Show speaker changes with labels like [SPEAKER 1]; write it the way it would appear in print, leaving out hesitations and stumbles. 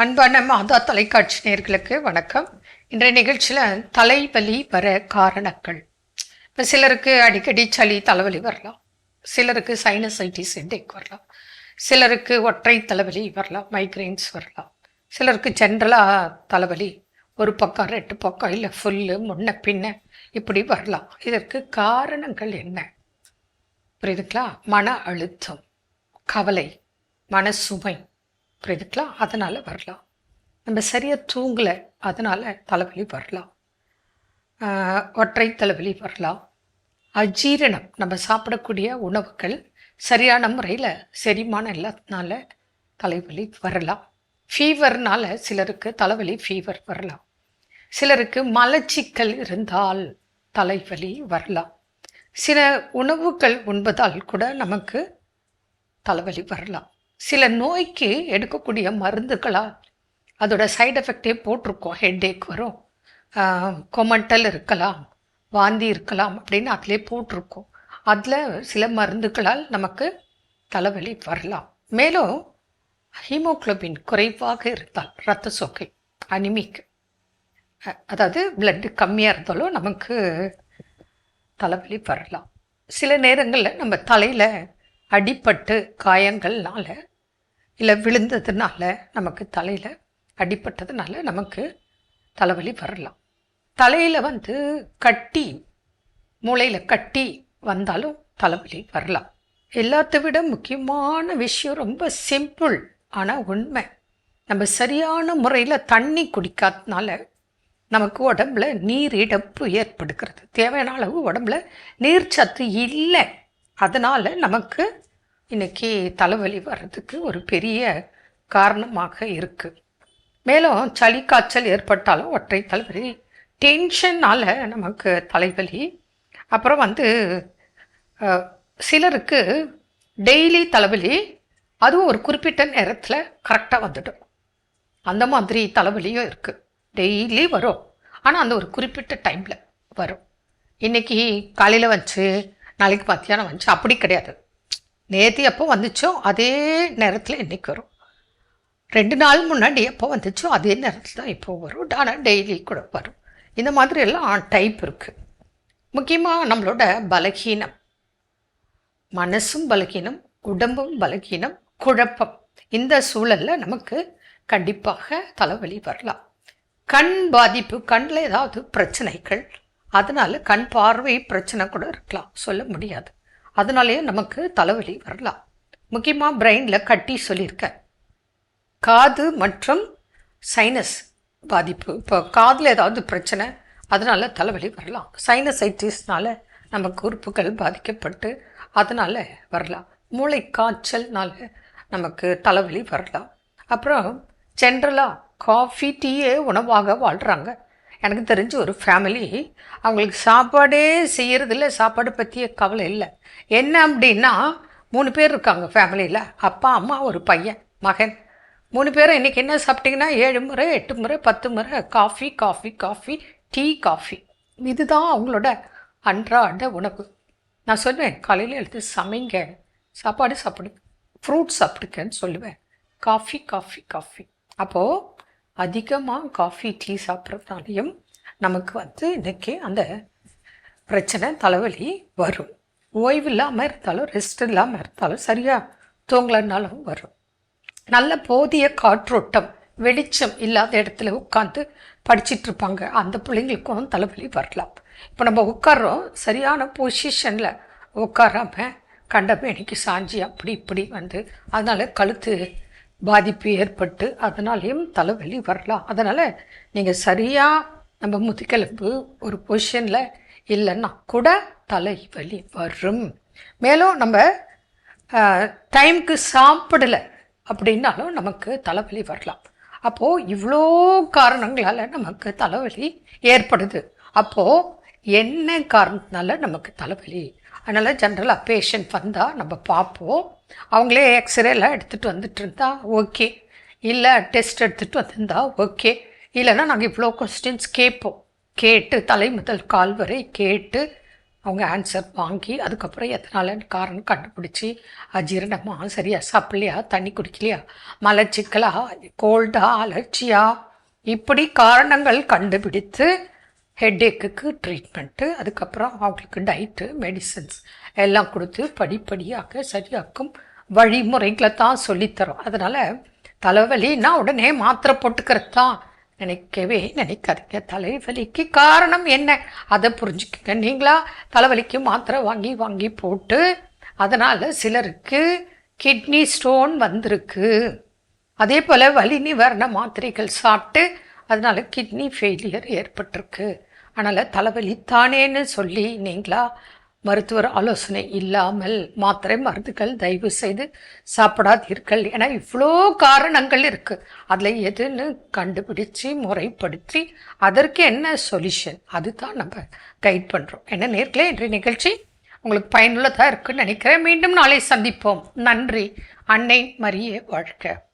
[SPEAKER 1] அன்பான மாதா தொலைக்காட்சி நேயர்களுக்கு வணக்கம். இன்றைய நிகழ்ச்சியில் தலைவலி வர காரணங்கள். இப்போ சிலருக்கு அடிக்கடி சளி தலைவலி வரலாம், சிலருக்கு சைனசைட்டிஸ் ஹெட்டேக் வரலாம், சிலருக்கு ஒற்றை தலைவலி வரலாம், மைக்ரைன்ஸ் வரலாம், சிலருக்கு ஜென்ரலாக தலைவலி ஒரு பக்கம் ரெண்டு பக்கம் இல்லை ஃபுல்லு முன்ன பின்ன இப்படி வரலாம். இதற்கு காரணங்கள் என்ன புரியுதுங்களா? மன அழுத்தம், கவலை, மனசுமை புரியுதுங்களா? அதனால் வரலாம். நம்ம சரியாக தூங்கலை, அதனால் தலைவலி வரலாம். ஒற்றை தலைவலி வரலாம். அஜீரணம், நம்ம சாப்பிடக்கூடிய உணவுகள் சரியான முறையில் செரிமானம் இல்லாததுனால தலைவலி வரலாம். ஃபீவர்னால் சிலருக்கு தலைவலி ஃபீவர் வரலாம். சிலருக்கு மலச்சிக்கல் இருந்தால் தலைவலி வரலாம். சில உணவுகள் உண்பதால் கூட நமக்கு தலைவலி வரலாம். சில நோய்க்கு எடுக்கக்கூடிய மருந்துகளால் அதோட சைடு எஃபெக்டே போட்டிருக்கோம். ஹெட்டேக் வரும், கொமட்டல் இருக்கலாம், வாந்தி இருக்கலாம் அப்படின்னு அதிலே போட்டிருக்கோம். அதில் சில மருந்துகளால் நமக்கு தலைவலி வரலாம். மேலும் ஹீமோக்ளோபின் குறைவாக இருந்தால், இரத்த சோகை அனிமிக், அதாவது பிளட்டு கம்மியாக இருந்தாலும் நமக்கு தலைவலி வரலாம். சில நேரங்களில் நம்ம தலையில் அடிப்பட்டு காயங்கள்னால இல்லை விழுந்ததுனால நமக்கு தலையில் அடிப்பட்டதுனால நமக்கு தலைவலி வரலாம். தலையில் கட்டி, மூளையில் கட்டி வந்தாலும் தலைவலி வரலாம். எல்லாத்த விட முக்கியமான விஷயம் ரொம்ப சிம்பிள் ஆனால் உண்மை. நம்ம சரியான முறையில் தண்ணி குடிக்காததுனால நமக்கு உடம்புல நீர் இழப்பு ஏற்படுகிறது. தேவையான அளவு உடம்புல நீர் சத்து இல்லை. அதனால் நமக்கு இன்றைக்கி தலைவலி வர்றதுக்கு ஒரு பெரிய காரணமாக இருக்குது. மேலும் சளி காய்ச்சல் ஏற்பட்டாலும் ஒற்றை தலைவலி, டென்ஷனால் நமக்கு தலைவலி. அப்புறம் சிலருக்கு டெய்லி தலைவலி, அதுவும் ஒரு குறிப்பிட்ட நேரத்தில் கரெக்டாக வந்துடும். அந்த மாதிரி தலைவலியும் இருக்குது. டெய்லி வரும், ஆனால் அந்த ஒரு குறிப்பிட்ட டைமில் வரும். இன்றைக்கி காலையில் வந்துச்சு, நாளைக்கு மத்தியானம் வந்துச்சு, அப்படி கிடையாது. நேற்று எப்போ வந்துச்சோ அதே நேரத்தில் இன்றைக்கி வரும். 2 நாள் முன்னாடி எப்போ வந்துச்சோ அதே நேரத்தில் தான் இப்போ வரும். ஆனால் டெய்லி கூட வரும். இந்த மாதிரி எல்லாம் டைப் இருக்குது. முக்கியமாக நம்மளோட பலகீனம், மனசும் பலகீனம், உடம்பும் பலகீனம், குழப்பம், இந்த சூழலில் நமக்கு கண்டிப்பாக தலைவலி வரலாம். கண் பாதிப்பு, கண்ணில் ஏதாவது பிரச்சனைகள், அதனால் கண் பார்வை பிரச்சனை கூட இருக்கலாம், சொல்ல முடியாது. அதனாலேயே நமக்கு தலைவலி வரலாம். முக்கியமாக பிரெயினில் கட்டி சொல்லியிருக்கேன். காது மற்றும் சைனஸ் பாதிப்பு, இப்போ காதில் ஏதாவது பிரச்சனை, அதனால் தலைவலி வரலாம். சைனசைட்டிஸ்னால் நமக்கு உறுப்புகள் பாதிக்கப்பட்டு அதனால் வரலாம். மூளை காய்ச்சல்னால நமக்கு தலைவலி வரலாம். அப்புறம் ஜென்ரலாக காஃபி டீயே உணவாக வாழ்கிறாங்க. எனக்கு தெரிஞ்ச ஒரு ஃபேமிலி, அவங்களுக்கு சாப்பாடே செய்கிறதில்ல, சாப்பாடு பற்றிய கவலை இல்லை. என்ன அப்படின்னா 3 பேர் இருக்காங்க ஃபேமிலியில், அப்பா அம்மா ஒரு பையன் மகன். 3 பேரும் இன்றைக்கி என்ன சாப்பிட்டிங்கன்னா 7 முறை 8 முறை 10 முறை coffee coffee coffee, tea coffee, இதுதான் அவங்களோட அன்றாட உணவு. நான் சொல்லுவேன், காலையில் எழுந்து சமைங்க, சாப்பாடு சாப்பிடுங்க, ஃப்ரூட்ஸ் சாப்பிடுங்கன்னு சொல்லுவேன். Coffee coffee coffee. அப்போது அதிகமாக காஃபி டீ சாப்பிட்றதுனாலையும் நமக்கு இன்றைக்கி அந்த பிரச்சனை தலைவலி வரும். ஓய்வு இல்லாமல் இருந்தாலும், ரெஸ்ட் இல்லாமல் இருந்தாலும், சரியாக தூங்கலைன்னாலும் வரும். நல்ல போதிய காற்றோட்டம், வெளிச்சம் இல்லாத இடத்துல உட்காந்து படிச்சிட்ருப்பாங்க, அந்த பிள்ளைங்களுக்கும் தலைவலி வரலாம். இப்போ நம்ம உட்காரோம், சரியான பொசிஷனில் உட்காராமல் கண்டமேனிக்கு சாஞ்சி அப்படி இப்படி அதனால் கழுத்து பாதிப்பு ஏற்பட்டு அதனாலேயும் தலைவலி வரலாம். அதனால் நீங்கள் சரியாக நம்ம முதுகெலும்பு ஒரு பொசிஷனில் இல்லைன்னா கூட தலைவலி வரும். மேலும் நம்ம டைமுக்கு சாப்பிடலை அப்படின்னாலும் நமக்கு தலைவலி வரலாம். அப்போது இவ்வளோ காரணங்களால் நமக்கு தலைவலி ஏற்படுது. அப்போது என்ன காரணத்தினால நமக்கு தலைவலி? அதனால் ஜென்ரலாக பேஷண்ட் வந்தால் நம்ம பார்ப்போம். அவங்களே எக்ஸ்ரேலாம் எடுத்துகிட்டு வந்துட்டு இருந்தால் ஓகே, இல்லை டெஸ்ட் எடுத்துகிட்டு வந்திருந்தா ஓகே, இல்லைன்னா நாங்கள் இவ்வளோ கொஸ்டின்ஸ் கேட்போம். கேட்டு தலை முதல் கால் வரை கேட்டு அவங்க ஆன்சர் வாங்கி அதுக்கப்புறம் எத்தனால காரணம் கண்டுபிடிச்சி அஜீரணமா, சரியா சாப்பிட்லையா, தண்ணி குடிக்கலையா, மலச்சிக்கலா, கோல்டா, அலர்ச்சியா, இப்படி காரணங்கள் கண்டுபிடித்து ஹெட்டேக்குக்கு ட்ரீட்மெண்ட்டு, அதுக்கப்புறம் அவங்களுக்கு டயட்டு, மெடிசன்ஸ் எல்லாம் கொடுத்து படிப்படியாக சரியாக்கும் வழிமுறைகளை தான் சொல்லித்தரோம். அதனால் தலைவலின்னா உடனே மாத்திரை போட்டுக்கிறது தான் நினைக்கவே நினைக்காதீங்க. தலைவலிக்கு காரணம் என்ன அதை புரிஞ்சுக்கங்க. நீங்களா தலைவலிக்கு மாத்திரை வாங்கி வாங்கி போட்டு அதனால் சிலருக்கு கிட்னி ஸ்டோன் வந்திருக்கு. அதே போல் வலி நிவாரண மாத்திரைகள் சாப்பிட்டு அதனால் கிட்னி ஃபெயிலியர் ஏற்பட்டிருக்கு. அதனால் தலைவலி தானேன்னு சொல்லி நீங்களா மருத்துவர் ஆலோசனை இல்லாமல் மாத்திரை மருந்துகள் தயவு செய்து சாப்பிடாதீர்கள். ஏன்னா இவ்வளோ காரணங்கள் இருக்குது. அதில் எதுன்னு கண்டுபிடிச்சி முறைப்படுத்தி அதற்கு என்ன சொல்யூஷன் அதுதான் நம்ம கைட் பண்ணுறோம். என்ன நேர்களே, இன்றைய நிகழ்ச்சி உங்களுக்கு பயனுள்ளதாக இருக்குன்னு நினைக்கிறேன். மீண்டும் நாளை சந்திப்போம். நன்றி. அன்னை மரியே வாழ்க.